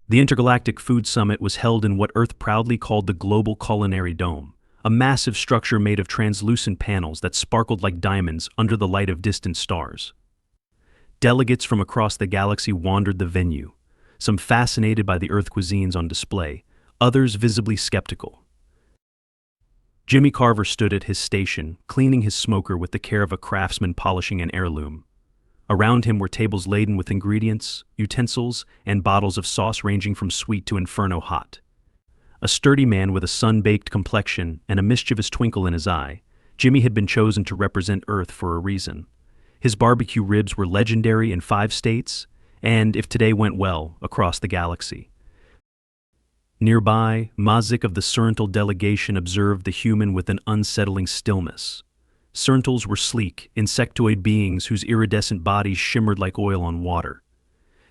The Intergalactic Food Summit was held in what Earth proudly called the Global Culinary Dome, a massive structure made of translucent panels that sparkled like diamonds under the light of distant stars. Delegates from across the galaxy wandered the venue, some fascinated by the Earth cuisines on display, others visibly skeptical. Jimmy Carver stood at his station, cleaning his smoker with the care of a craftsman polishing an heirloom. Around him were tables laden with ingredients, utensils, and bottles of sauce ranging from sweet to inferno hot. A sturdy man with a sun-baked complexion and a mischievous twinkle in his eye, Jimmy had been chosen to represent Earth for a reason. His barbecue ribs were legendary in 5 states, and, if today went well, across the galaxy. Nearby, Mazik of the Sciencefiction delegation observed the human with an unsettling stillness. Scientals were sleek, insectoid beings whose iridescent bodies shimmered like oil on water.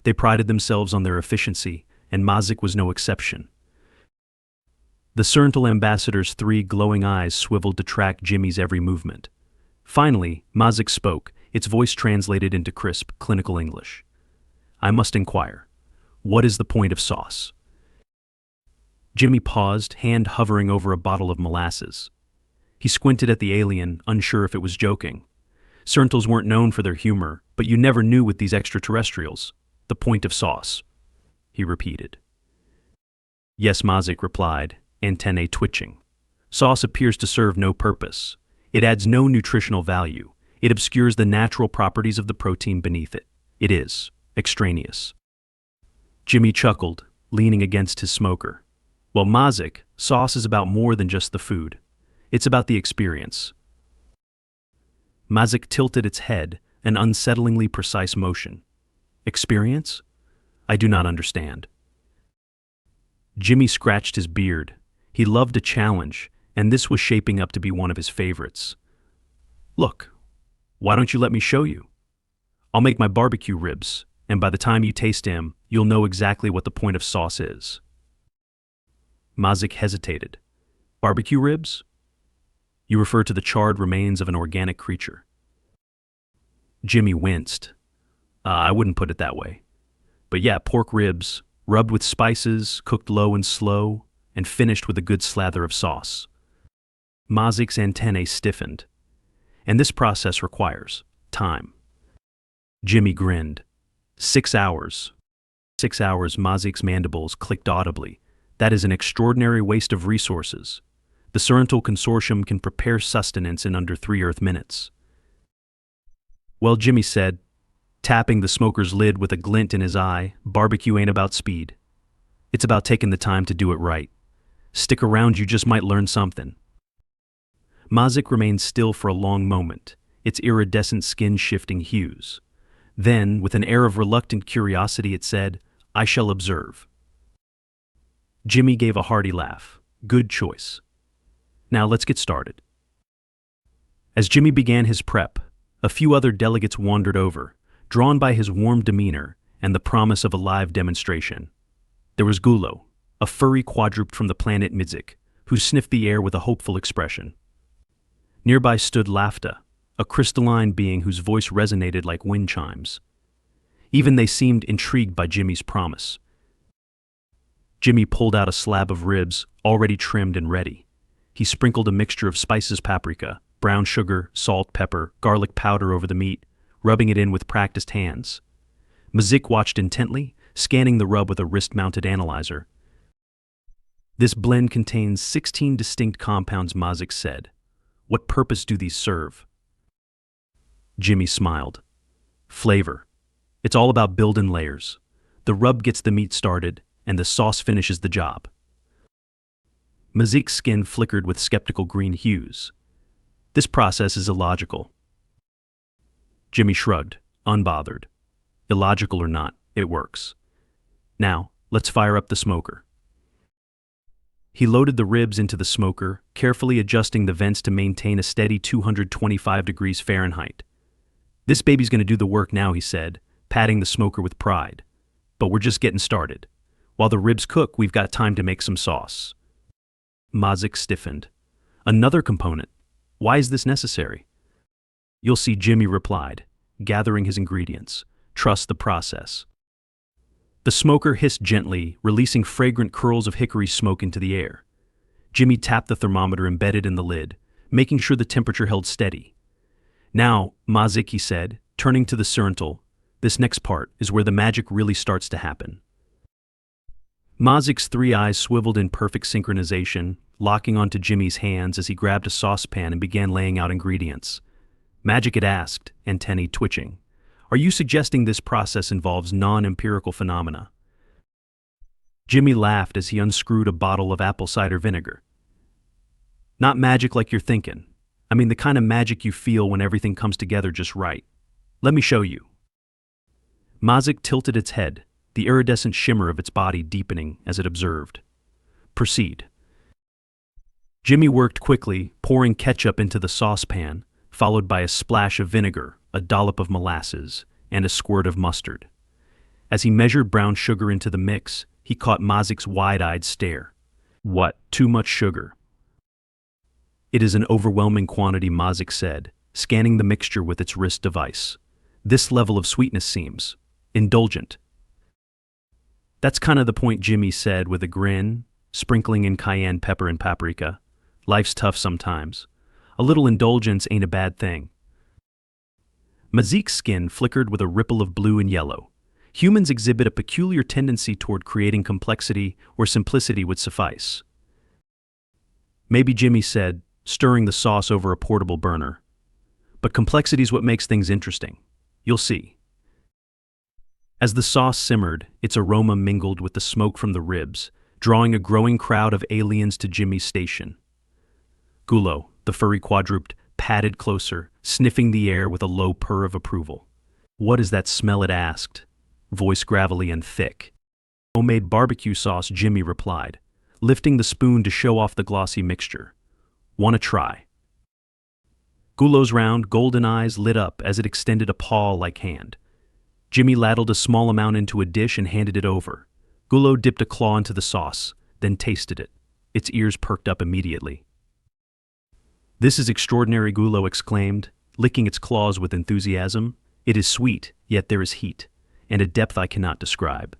They prided themselves on their efficiency, and Mazik was no exception. The Sciental ambassador's 3 glowing eyes swiveled to track Jimmy's every movement. Finally, Mazik spoke, its voice translated into crisp, clinical English. "I must inquire. What is the point of sauce?" Jimmy paused, hand hovering over a bottle of molasses. He squinted at the alien, unsure if it was joking. Scientals weren't known for their humor, but you never knew with these extraterrestrials. "The point of sauce," he repeated. "Yes," Mazik replied, antennae twitching. "Sauce appears to serve no purpose. It adds no nutritional value. It obscures the natural properties of the protein beneath it. It is extraneous." Jimmy chuckled, leaning against his smoker. "Well, Mazik, sauce is about more than just the food. It's about the experience." Mazik tilted its head, an unsettlingly precise motion. "Experience? I do not understand." Jimmy scratched his beard. He loved a challenge, and this was shaping up to be one of his favorites. "Look, why don't you let me show you? I'll make my barbecue ribs, and by the time you taste them, you'll know exactly what the point of sauce is." Mazik hesitated. "Barbecue ribs? You refer to the charred remains of an organic creature." Jimmy winced. I wouldn't put it that way. But yeah, pork ribs, rubbed with spices, cooked low and slow, and finished with a good slather of sauce." Mazik's antennae stiffened. "And this process requires time." Jimmy grinned. 6 hours. 6 hours, Mazik's mandibles clicked audibly. "That is an extraordinary waste of resources. The Sciental Consortium can prepare sustenance in under 3 Earth minutes." "Well," Jimmy said, tapping the smoker's lid with a glint in his eye, "barbecue ain't about speed. It's about taking the time to do it right. Stick around, you just might learn something." Mazik remained still for a long moment, its iridescent skin shifting hues. Then, with an air of reluctant curiosity, it said, "I shall observe." Jimmy gave a hearty laugh. "Good choice. Now let's get started." As Jimmy began his prep, a few other delegates wandered over, drawn by his warm demeanor and the promise of a live demonstration. There was Gulo, a furry quadruped from the planet Mazik, who sniffed the air with a hopeful expression. Nearby stood Lafta, a crystalline being whose voice resonated like wind chimes. Even they seemed intrigued by Jimmy's promise. Jimmy pulled out a slab of ribs, already trimmed and ready. He sprinkled a mixture of spices, paprika, brown sugar, salt, pepper, garlic powder over the meat, rubbing it in with practiced hands. Mazik watched intently, scanning the rub with a wrist-mounted analyzer. "This blend contains 16 distinct compounds," Mazik said. "What purpose do these serve?" Jimmy smiled. "Flavor. It's all about building layers. The rub gets the meat started, and the sauce finishes the job." Mazik's skin flickered with skeptical green hues. "This process is illogical." Jimmy shrugged, unbothered. "Illogical or not, it works. Now, let's fire up the smoker." He loaded the ribs into the smoker, carefully adjusting the vents to maintain a steady 225 degrees Fahrenheit. "This baby's gonna do the work now," he said, patting the smoker with pride. "But we're just getting started. While the ribs cook, we've got time to make some sauce." Mazik stiffened. "Another component? Why is this necessary?" "You'll see," Jimmy replied, gathering his ingredients. "Trust the process." The smoker hissed gently, releasing fragrant curls of hickory smoke into the air. Jimmy tapped the thermometer embedded in the lid, making sure the temperature held steady. Now, Mazik, he said, turning to the Serntal, this next part is where the magic really starts to happen. Mazik's three eyes swiveled in perfect synchronization, locking onto Jimmy's hands as he grabbed a saucepan and began laying out ingredients. Magic had asked, antennae twitching. Are you suggesting this process involves non-empirical phenomena? Jimmy laughed as he unscrewed a bottle of apple cider vinegar. Not magic like you're thinking. I mean the kind of magic you feel when everything comes together just right. Let me show you. Mazik tilted its head, the iridescent shimmer of its body deepening as it observed. Proceed. Jimmy worked quickly, pouring ketchup into the saucepan, followed by a splash of vinegar, a dollop of molasses, and a squirt of mustard. As he measured brown sugar into the mix, he caught Mazik's wide-eyed stare. What? Too much sugar? It is an overwhelming quantity, Mazik said, scanning the mixture with its wrist device. This level of sweetness seems indulgent. That's kind of the point, Jimmy said with a grin, sprinkling in cayenne pepper and paprika. Life's tough sometimes. A little indulgence ain't a bad thing. Mazik's skin flickered with a ripple of blue and yellow. Humans exhibit a peculiar tendency toward creating complexity where simplicity would suffice. Maybe, Jimmy said, stirring the sauce over a portable burner. But complexity's what makes things interesting. You'll see. As the sauce simmered, its aroma mingled with the smoke from the ribs, drawing a growing crowd of aliens to Jimmy's station. Gulo, the furry quadruped, padded closer, sniffing the air with a low purr of approval. What is that smell? It asked, voice gravelly and thick. Homemade barbecue sauce, Jimmy replied, lifting the spoon to show off the glossy mixture. Wanna try? Gulo's round, golden eyes lit up as it extended a paw-like hand. Jimmy ladled a small amount into a dish and handed it over. Gulo dipped a claw into the sauce, then tasted it. Its ears perked up immediately. This is extraordinary, Gulo exclaimed, licking its claws with enthusiasm. It is sweet, yet there is heat, and a depth I cannot describe.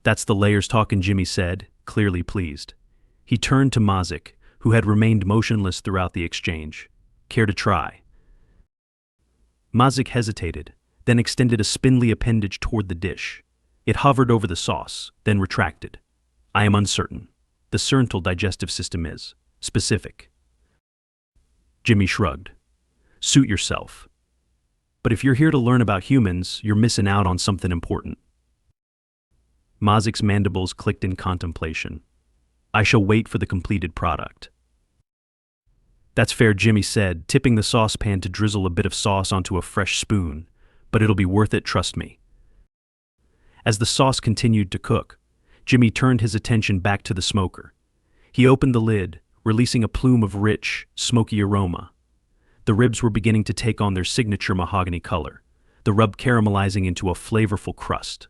That's the layers talking, Jimmy said, clearly pleased. He turned to Mazik, who had remained motionless throughout the exchange. Care to try? Mazik hesitated, then extended a spindly appendage toward the dish. It hovered over the sauce, then retracted. I am uncertain. The Serntal digestive system is specific. Jimmy shrugged. Suit yourself. But if you're here to learn about humans, you're missing out on something important. Mazik's mandibles clicked in contemplation. I shall wait for the completed product. That's fair, Jimmy said, tipping the saucepan to drizzle a bit of sauce onto a fresh spoon, but it'll be worth it, trust me. As the sauce continued to cook, Jimmy turned his attention back to the smoker. He opened the lid, releasing a plume of rich, smoky aroma. The ribs were beginning to take on their signature mahogany color, the rub caramelizing into a flavorful crust.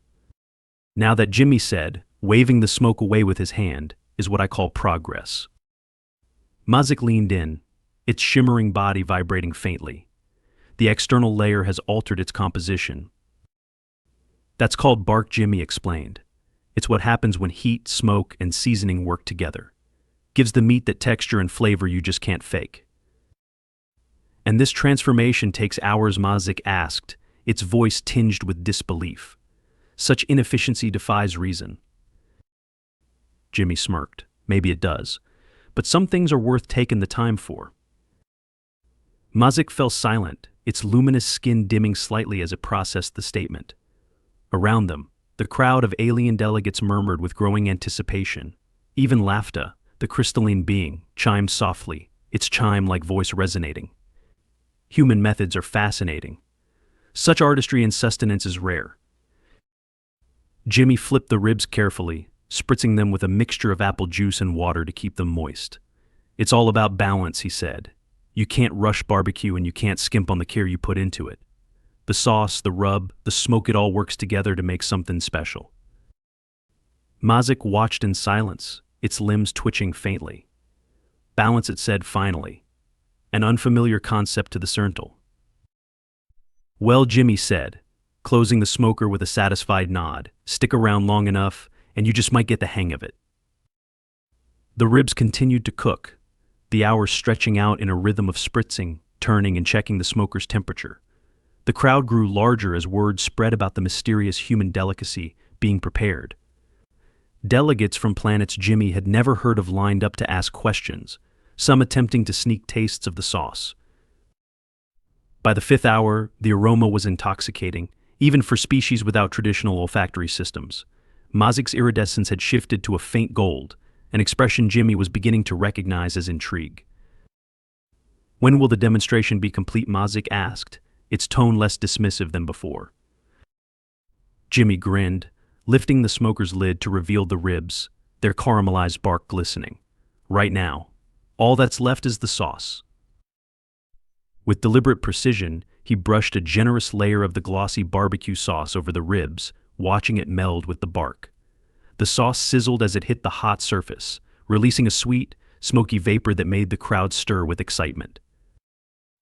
Now that, Jimmy said, waving the smoke away with his hand, is what I call progress. Mazik leaned in, its shimmering body vibrating faintly. The external layer has altered its composition. That's called bark, Jimmy explained. It's what happens when heat, smoke, and seasoning work together. Gives the meat that texture and flavor you just can't fake. And this transformation takes hours, Mazik asked, its voice tinged with disbelief. Such inefficiency defies reason. Jimmy smirked. Maybe it does. But some things are worth taking the time for. Mazik fell silent, its luminous skin dimming slightly as it processed the statement. Around them, the crowd of alien delegates murmured with growing anticipation. Even Lafta, the crystalline being, chimed softly, its chime-like voice resonating. Human methods are fascinating. Such artistry and sustenance is rare. Jimmy flipped the ribs carefully, spritzing them with a mixture of apple juice and water to keep them moist. It's all about balance, he said. You can't rush barbecue and you can't skimp on the care you put into it. The sauce, the rub, the smoke, it all works together to make something special. Mazik watched in silence, its limbs twitching faintly. Balance, it said finally. An unfamiliar concept to the Serntal. Well, Jimmy said, closing the smoker with a satisfied nod. Stick around long enough, and you just might get the hang of it. The ribs continued to cook, the hours stretching out in a rhythm of spritzing, turning, and checking the smoker's temperature. The crowd grew larger as word spread about the mysterious human delicacy being prepared. Delegates from planets Jimmy had never heard of lined up to ask questions, some attempting to sneak tastes of the sauce. By the 5th hour, the aroma was intoxicating, even for species without traditional olfactory systems. Mazik's iridescence had shifted to a faint gold, an expression Jimmy was beginning to recognize as intrigue. "When will the demonstration be complete?" Mazik asked, its tone less dismissive than before. Jimmy grinned, lifting the smoker's lid to reveal the ribs, their caramelized bark glistening. "Right now, all that's left is the sauce." With deliberate precision, he brushed a generous layer of the glossy barbecue sauce over the ribs, watching it meld with the bark. The sauce sizzled as it hit the hot surface, releasing a sweet, smoky vapor that made the crowd stir with excitement.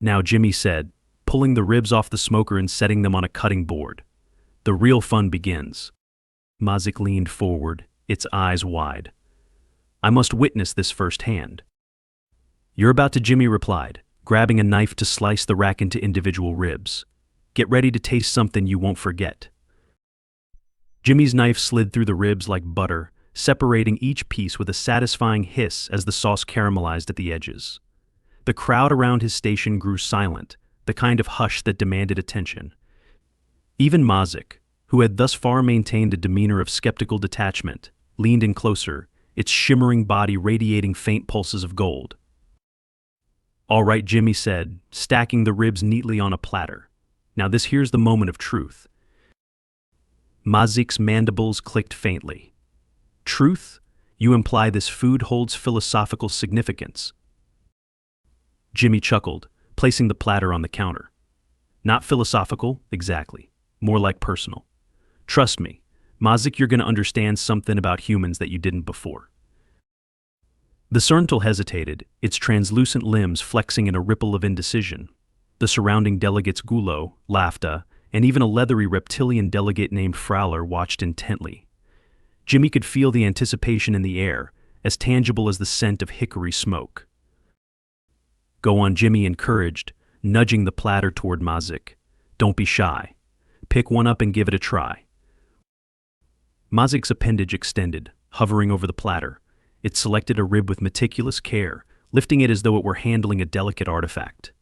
"Now," Jimmy said, pulling the ribs off the smoker and setting them on a cutting board. "The real fun begins." Mazik leaned forward, its eyes wide. "I must witness this firsthand." "You're about to," Jimmy replied, grabbing a knife to slice the rack into individual ribs. "Get ready to taste something you won't forget." Jimmy's knife slid through the ribs like butter, separating each piece with a satisfying hiss as the sauce caramelized at the edges. The crowd around his station grew silent, the kind of hush that demanded attention. Even Mazik, who had thus far maintained a demeanor of skeptical detachment, leaned in closer, its shimmering body radiating faint pulses of gold. "All right," Jimmy said, stacking the ribs neatly on a platter. "Now here's the moment of truth." Mazik's mandibles clicked faintly. "Truth? You imply this food holds philosophical significance?" Jimmy chuckled, placing the platter on the counter. "Not philosophical, exactly. More like personal. Trust me, Mazik, you're going to understand something about humans that you didn't before." The Serntal hesitated, its translucent limbs flexing in a ripple of indecision. The surrounding delegates Gulo, Lafta, and even a leathery reptilian delegate named Fowler watched intently. Jimmy could feel the anticipation in the air, as tangible as the scent of hickory smoke. "Go on," Jimmy encouraged, nudging the platter toward Mazik. "Don't be shy. Pick one up and give it a try." Mazik's appendage extended, hovering over the platter. It selected a rib with meticulous care, lifting it as though it were handling a delicate artifact.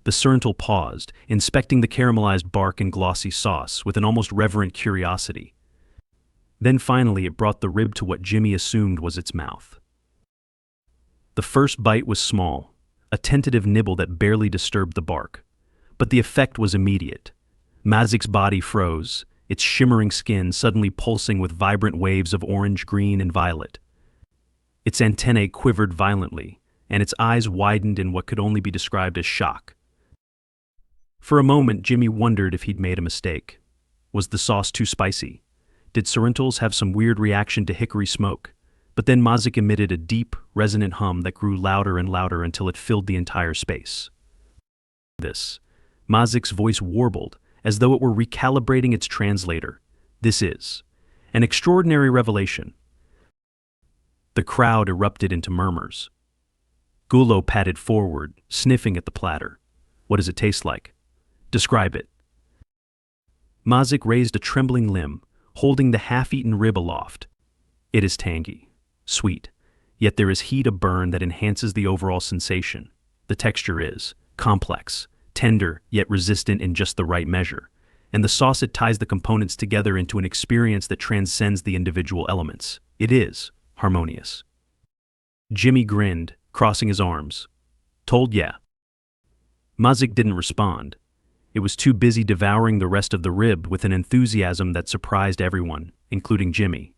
The Serntal paused, inspecting the caramelized bark and glossy sauce with an almost reverent curiosity. Then finally it brought the rib to what Jimmy assumed was its mouth. The first bite was small, a tentative nibble that barely disturbed the bark. But the effect was immediate. Mazik's body froze, its shimmering skin suddenly pulsing with vibrant waves of orange, green, and violet. Its antennae quivered violently, and its eyes widened in what could only be described as shock. For a moment, Jimmy wondered if he'd made a mistake. Was the sauce too spicy? Did Serntal's have some weird reaction to hickory smoke? But then Mazik emitted a deep, resonant hum that grew louder and louder until it filled the entire space. Mazik's voice warbled, as though it were recalibrating its translator. "This is an extraordinary revelation." The crowd erupted into murmurs. Gulo patted forward, sniffing at the platter. "What does it taste like? Describe it." Mazik raised a trembling limb, holding the half-eaten rib aloft. "It is tangy, sweet, yet there is heat, a burn that enhances the overall sensation. The texture is complex, tender, yet resistant in just the right measure, and the sauce, it ties the components together into an experience that transcends the individual elements. It is harmonious." Jimmy grinned, crossing his arms. "Told ya." Mazik didn't respond. It was too busy devouring the rest of the rib with an enthusiasm that surprised everyone, including Jimmy.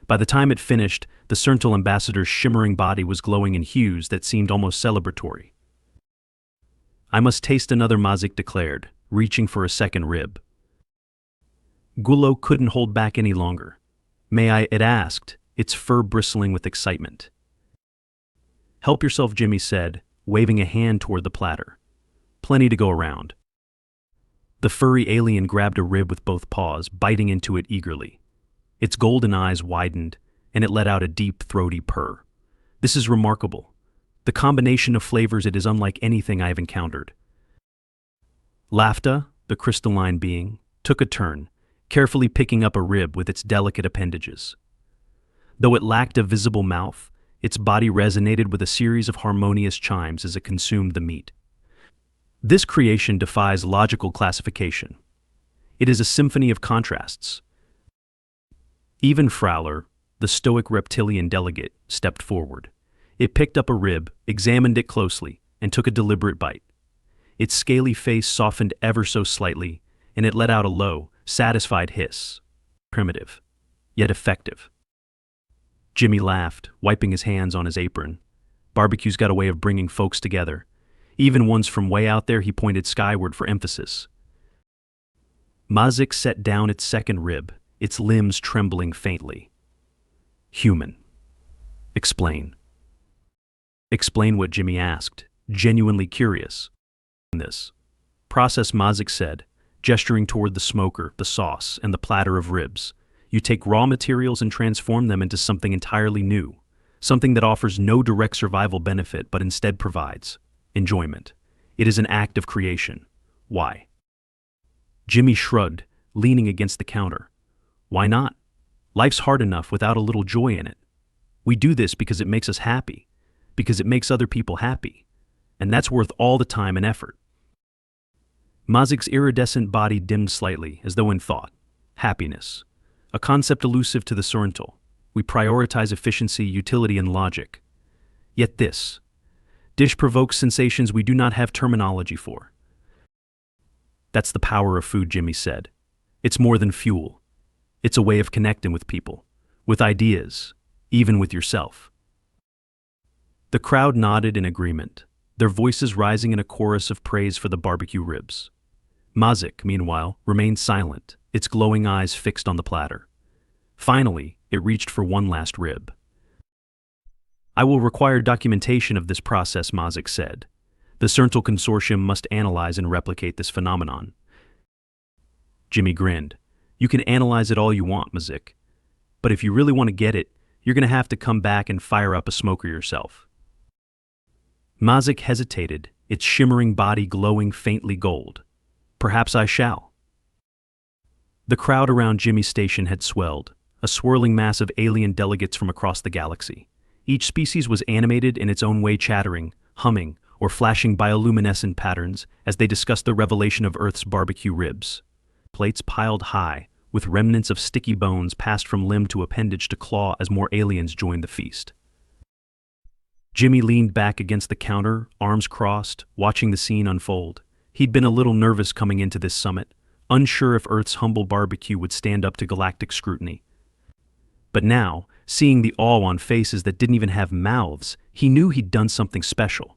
By the time it finished, the Serntal ambassador's shimmering body was glowing in hues that seemed almost celebratory. "I must taste another," Mazik declared, reaching for a second rib. Gulo couldn't hold back any longer. "May I?" it asked, its fur bristling with excitement. "Help yourself," Jimmy said, waving a hand toward the platter. "Plenty to go around." The furry alien grabbed a rib with both paws, biting into it eagerly. Its golden eyes widened, and it let out a deep, throaty purr. This is remarkable. The combination of flavors, it is unlike anything I have encountered. Lafta, the crystalline being, took a turn, carefully picking up a rib with its delicate appendages. Though it lacked a visible mouth, its body resonated with a series of harmonious chimes as it consumed the meat. This creation defies logical classification. It is a symphony of contrasts. Even Fowler, the stoic reptilian delegate, stepped forward. It picked up a rib, examined it closely, and took a deliberate bite. Its scaly face softened ever so slightly, and it let out a low, satisfied hiss. Primitive, yet effective. Jimmy laughed, wiping his hands on his apron. Barbecue's got a way of bringing folks together. Even ones from way out there, he pointed skyward for emphasis. Mazik set down its second rib, its limbs trembling faintly. Human. Explain. Explain what Jimmy asked, genuinely curious. This process, Mazik said, gesturing toward the smoker, the sauce, and the platter of ribs. You take raw materials and transform them into something entirely new, something that offers no direct survival benefit but instead provides enjoyment. It is an act of creation. Why? Jimmy shrugged, leaning against the counter. Why not? Life's hard enough without a little joy in it. We do this because it makes us happy, because it makes other people happy, and that's worth all the time and effort. Mazik's iridescent body dimmed slightly, as though in thought. Happiness. A concept elusive to the Soriental. We prioritize efficiency, utility, and logic. Yet this dish provokes sensations we do not have terminology for. That's the power of food, Jimmy said. It's more than fuel. It's a way of connecting with people, with ideas, even with yourself. The crowd nodded in agreement, their voices rising in a chorus of praise for the barbecue ribs. Mazik, meanwhile, remained silent, its glowing eyes fixed on the platter. Finally, it reached for one last rib. I will require documentation of this process, Mazik said. The Sciencefiction Consortium must analyze and replicate this phenomenon. Jimmy grinned. You can analyze it all you want, Mazik. But if you really want to get it, you're going to have to come back and fire up a smoker yourself. Mazik hesitated, its shimmering body glowing faintly gold. Perhaps I shall. The crowd around Jimmy's station had swelled, a swirling mass of alien delegates from across the galaxy. Each species was animated in its own way, chattering, humming, or flashing bioluminescent patterns as they discussed the revelation of Earth's barbecue ribs. Plates piled high, with remnants of sticky bones passed from limb to appendage to claw as more aliens joined the feast. Jimmy leaned back against the counter, arms crossed, watching the scene unfold. He'd been a little nervous coming into this summit, unsure if Earth's humble barbecue would stand up to galactic scrutiny. But now, seeing the awe on faces that didn't even have mouths, he knew he'd done something special.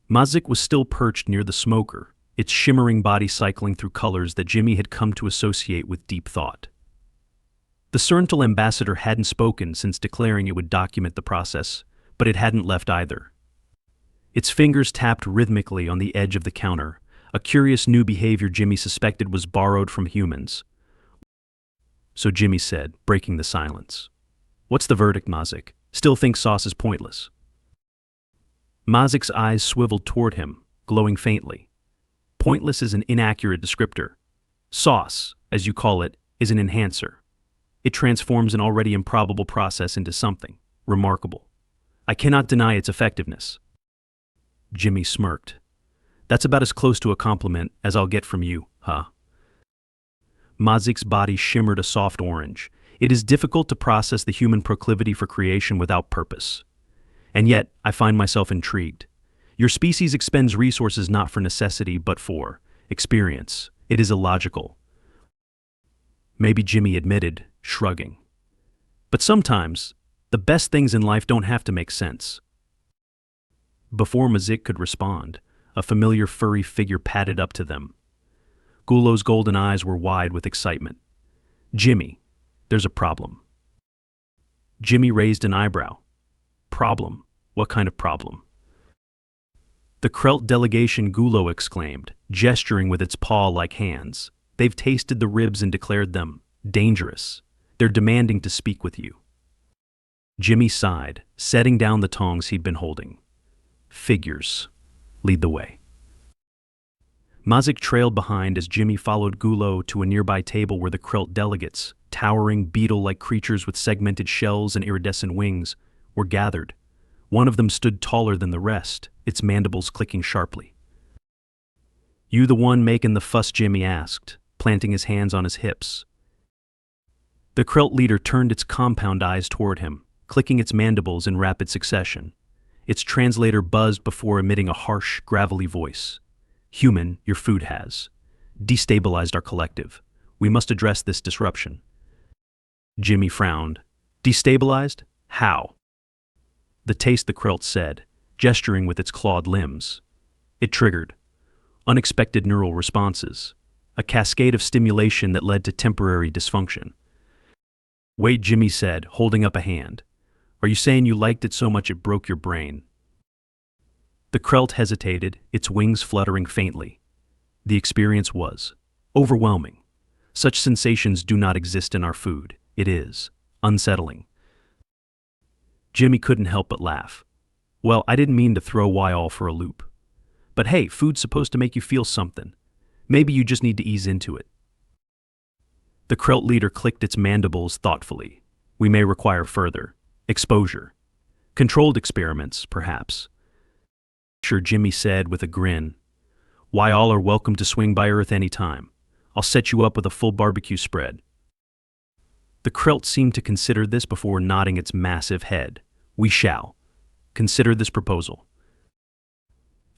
Mazik was still perched near the smoker, its shimmering body cycling through colors that Jimmy had come to associate with deep thought. The Sciencefiction ambassador hadn't spoken since declaring it would document the process, but it hadn't left either. Its fingers tapped rhythmically on the edge of the counter, a curious new behavior Jimmy suspected was borrowed from humans. So Jimmy said, breaking the silence. What's the verdict, Mazik? Still think sauce is pointless? Mazik's eyes swiveled toward him, glowing faintly. Pointless is an inaccurate descriptor. Sauce, as you call it, is an enhancer. It transforms an already improbable process into something remarkable. I cannot deny its effectiveness. Jimmy smirked. That's about as close to a compliment as I'll get from you, huh? Mazik's body shimmered a soft orange. It is difficult to process the human proclivity for creation without purpose. And yet, I find myself intrigued. Your species expends resources not for necessity, but for experience. It is illogical. Maybe Jimmy admitted, shrugging. But sometimes, the best things in life don't have to make sense. Before Mazik could respond, a familiar furry figure padded up to them. Gulo's golden eyes were wide with excitement. Jimmy, there's a problem. Jimmy raised an eyebrow. Problem? What kind of problem? The Krelt delegation, Gulo exclaimed, gesturing with its paw-like hands. They've tasted the ribs and declared them dangerous. They're demanding to speak with you. Jimmy sighed, setting down the tongs he'd been holding. Figures. Lead the way. Mazik trailed behind as Jimmy followed Gulo to a nearby table where the Krelt delegates, towering beetle-like creatures with segmented shells and iridescent wings, were gathered. One of them stood taller than the rest, its mandibles clicking sharply. You the one making the fuss? Jimmy asked, planting his hands on his hips. The Krelt leader turned its compound eyes toward him, clicking its mandibles in rapid succession. Its translator buzzed before emitting a harsh, gravelly voice. Human, your food has destabilized our collective. We must address this disruption. Jimmy frowned. Destabilized? How? The taste, the Krelt said, gesturing with its clawed limbs. It triggered unexpected neural responses, a cascade of stimulation that led to temporary dysfunction. Wait, Jimmy said, holding up a hand. Are you saying you liked it so much it broke your brain? The Krelt hesitated, its wings fluttering faintly. The experience was overwhelming. Such sensations do not exist in our food. It is unsettling. Jimmy couldn't help but laugh. Well, I didn't mean to throw Y-all for a loop. But hey, food's supposed to make you feel something. Maybe you just need to ease into it. The Krelt leader clicked its mandibles thoughtfully. We may require further exposure. Controlled experiments, perhaps. Sure, Jimmy said with a grin. Why, all are welcome to swing by Earth any time. I'll set you up with a full barbecue spread. The Krelt seemed to consider this before nodding its massive head. We shall consider this proposal.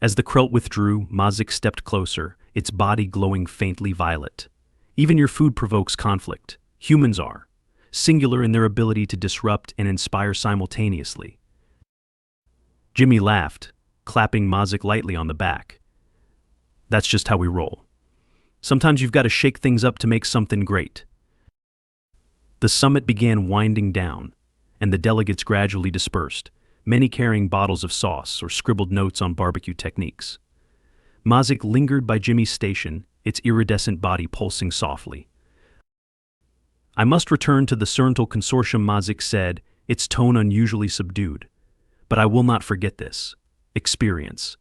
As the Krelt withdrew, Mazik stepped closer, its body glowing faintly violet. Even your food provokes conflict. Humans are singular in their ability to disrupt and inspire simultaneously. Jimmy laughed, clapping Mazik lightly on the back. That's just how we roll. Sometimes you've got to shake things up to make something great. The summit began winding down, and the delegates gradually dispersed, many carrying bottles of sauce or scribbled notes on barbecue techniques. Mazik lingered by Jimmy's station, its iridescent body pulsing softly. I must return to the Cerntal Consortium, Mazik said, its tone unusually subdued. But I will not forget this experience.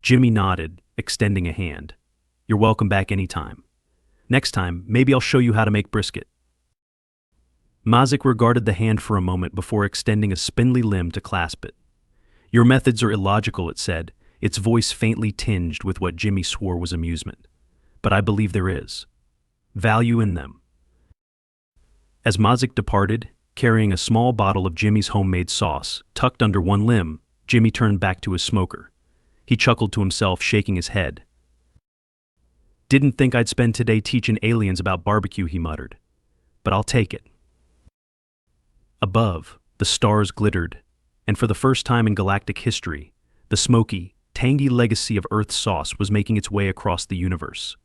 Jimmy nodded, extending a hand. You're welcome back anytime. Next time, maybe I'll show you how to make brisket. Mazik regarded the hand for a moment before extending a spindly limb to clasp it. Your methods are illogical, it said, its voice faintly tinged with what Jimmy swore was amusement. But I believe there is value in them. As Mazik departed, carrying a small bottle of Jimmy's homemade sauce tucked under one limb, Jimmy turned back to his smoker. He chuckled to himself, shaking his head. Didn't think I'd spend today teaching aliens about barbecue, he muttered. But I'll take it. Above, the stars glittered, and for the first time in galactic history, the smoky, tangy legacy of Earth's sauce was making its way across the universe.